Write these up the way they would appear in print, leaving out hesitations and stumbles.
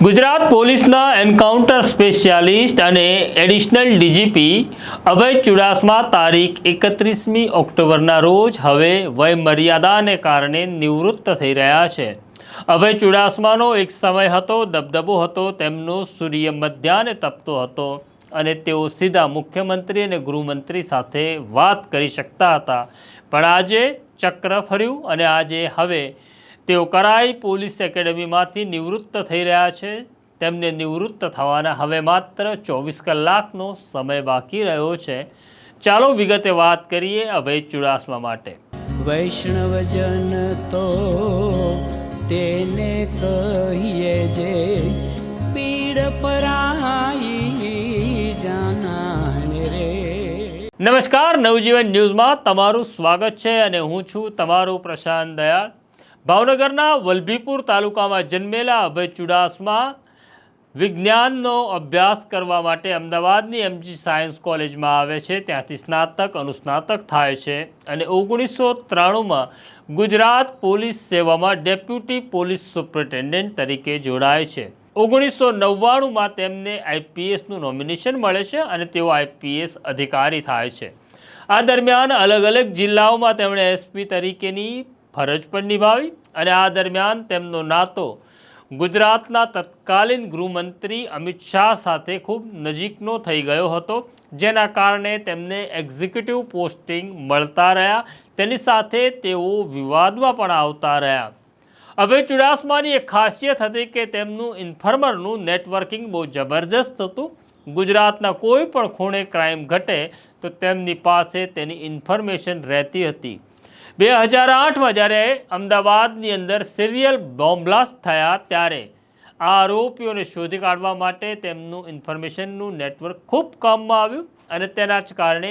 ગુજરાત પોલીસના encounter specialist અને additional DGP અભય ચુડાસમા તારીખ 31મી ઓક્ટોબરના રોજ હવે વયમર્યાદાને કારણે નિવૃત્ત થઈ રહ્યા છે। અભય ચુડાસમાનો એક સમય હતો, દબદબો હતો, તેમનો સૂર્ય મધ્યાહને તપતો હતો અને તેઓ સીધા મુખ્યમંત્રી અને ગૃહમંત્રી સાથે વાત કરી શકતા હતા। પણ આજે ચક્ર ફર્યું અને આજે હવે તેઓ કરાઈ પોલીસ એકેડમીમાંથી નિવૃત્ત થઈ રહ્યા છે। તેમને નિવૃત્ત થવાના હવે માત્ર 24 કલાકનો સમય બાકી રહ્યો છે। ચાલો વિગતે વાત કરીએ અભય ચુડાસમા માટે। વૈષ્ણવજન તો તેને કહીએ જે પીડ પરાઈ જાનાને રે। નમસ્કાર, નવજીવન ન્યૂઝમાં તમારું સ્વાગત છે અને હું છું તમારો પ્રશાંત દયાળ। ભાવનગરના વલભીપુર તાલુકામાં જન્મેલા અભય ચુડાસમા વિજ્ઞાનનો અભ્યાસ કરવા માટે અમદાવાદની એમજી સાયન્સ કોલેજમાં આવે છે। ત્યાંથી સ્નાતક અનુસ્નાતક થાય છે અને 1993માં ગુજરાત પોલીસ સેવામાં ડેપ્યુટી પોલીસ સુપ્રિન્ટેન્ડન્ટ તરીકે જોડાય છે। 1999માં તેમને આઈપીએસનું નોમિનેશન મળે છે અને તેઓ આઈપીએસ અધિકારી થાય છે। આ દરમિયાન અલગ અલગ જિલ્લાઓમાં તેમણે એસપી તરીકેની ફરજ પણ નિભાવી અને આ દરમિયાન તેમનો નાતો ગુજરાતના તત્કાલીન ગૃહમંત્રી અમિત શાહ સાથે ખૂબ નજીકનો થઈ ગયો હતો, જેના કારણે તેમને એક્ઝિક્યુટિવ પોસ્ટિંગ મળતા રહ્યા। તેની સાથે તેઓ વિવાદમાં પણ આવતા રહ્યા। અભય ચુડાસમાની એક ખાસિયત હતી કે તેમનું ઇન્ફોર્મરનું નેટવર્કિંગ બહુ જબરજસ્ત હતું। ગુજરાતના કોઈ પણ ખૂણે ક્રાઇમ ઘટે તો તેમની પાસે તેની ઇન્ફોર્મેશન રહેતી હતી। 2008માં જ્યારે અમદાવાદની અંદર સિરિયલ બોમ્બ બ્લાસ્ટ થયા ત્યારે આ આરોપીઓને શોધી કાઢવા માટે તેમનું ઇન્ફોર્મેશનનું નેટવર્ક ખૂબ કામમાં આવ્યું અને તેના જ કારણે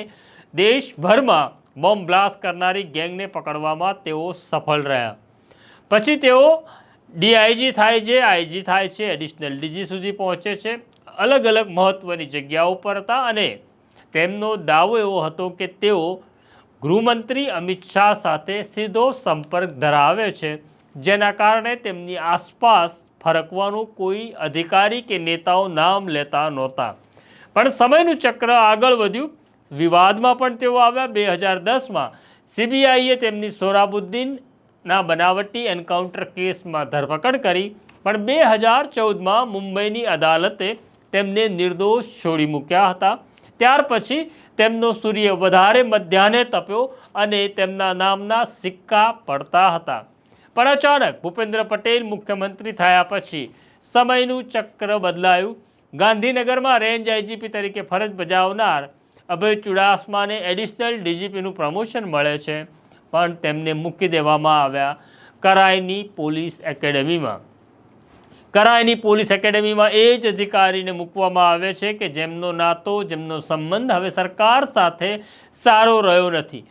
દેશભરમાં બોમ્બ બ્લાસ્ટ કરનારી ગેંગને પકડવામાં તેઓ સફળ રહ્યા। પછી તેઓ ડીઆઈજી થાય છે, આઈજી થાય છે, એડિશનલ ડીજી સુધી પહોંચે છે। અલગ અલગ મહત્ત્વની જગ્યાઓ પર હતા અને તેમનો દાવો એવો હતો કે તેઓ ગૃહમંત્રી અમિત શાહ સાથે સીધો સંપર્ક ધરાવે છે, જેના કારણે તેમની આસપાસ ફરકવાનું કોઈ અધિકારી કે નેતાઓ નામ લેતા નહોતા। પણ સમયનું ચક્ર આગળ વધ્યું, વિવાદમાં પણ તેઓ આવ્યા। 2010માં સીબીઆઈએ તેમની સોહરાબુદ્દીનના બનાવટી એન્કાઉન્ટર કેસમાં ધરપકડ કરી, પણ 2014માં મુંબઈની અદાલતે તેમને નિર્દોષ છોડી મૂક્યા હતા। ત્યાર પછી તેમનો સૂર્ય વધારે મધ્યાહને તપ્યો અને તેમના નામના સિક્કા પડતા હતા। પણ અચાનક ભૂપેન્દ્ર પટેલ મુખ્યમંત્રી થયા પછી સમયનું ચક્ર બદલાયું। ગાંધીનગરમાં રેન્જ આઈજીપી તરીકે ફરજ બજાવનાર અભય ચુડાસમાને એડિશનલ ડીજીપીનું પ્રમોશન મળે છે, પણ તેમને મૂકી દેવામાં આવ્યા કરાઈની પોલીસ એકેડમીમાં। કરાઈની પોલીસ એકેડમીમાં એ જ અધિકારીને મૂકવામાં આવે છે કે જેમનો નાતો, જેમનો સંબંધ હવે સરકાર સાથે સારો રહ્યો નથી।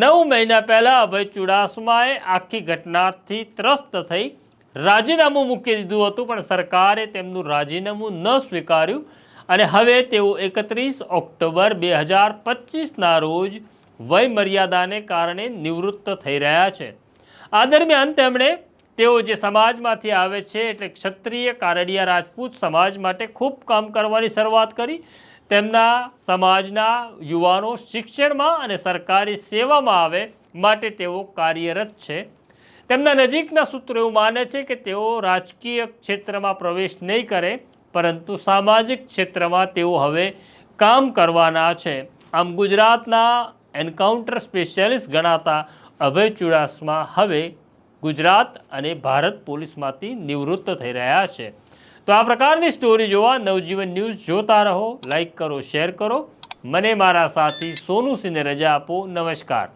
9 મહિના પહેલાં અભય ચુડાસમાએ આખી ઘટનાથી ત્રસ્ત થઈ રાજીનામું મૂકી દીધું હતું, પણ સરકારે તેમનું રાજીનામું ન સ્વીકાર્યું અને હવે તેઓ 31 ઓક્ટોબર 2025ના રોજ વયમર્યાદાને કારણે નિવૃત્ત થઈ રહ્યા છે। આ દરમિયાન તેઓ જે સમાજમાંથી આવે છે એટલે ક્ષત્રિય કારડિયા રાજપૂત સમાજ માટે ખૂબ કામ કરવાની શરૂઆત કરી। તેમના સમાજના યુવાનો શિક્ષણમાં અને સરકારી સેવામાં આવે માટે તેઓ કાર્યરત છે। તેમના નજીકના સૂત્રો એવું માને છે કે તેઓ રાજકીય ક્ષેત્રમાં પ્રવેશ નહીં કરે, પરંતુ સામાજિક ક્ષેત્રમાં તેઓ હવે કામ કરવાના છે। આમ ગુજરાતના એન્કાઉન્ટર સ્પેશિયાલિસ્ટ ગણાતા અભય ચુડાસમા હવે ગુજરાત અને ભારત પોલીસમાંથી નિવૃત્ત થઈ રહ્યા છે। તો આ પ્રકારની સ્ટોરી જોવા નવજીવન ન્યૂઝ જોતા રહો, લાઈક કરો, શેર કરો। મને મારા સાથી સોનુ સિંહને રજા આપો। નમસ્કાર।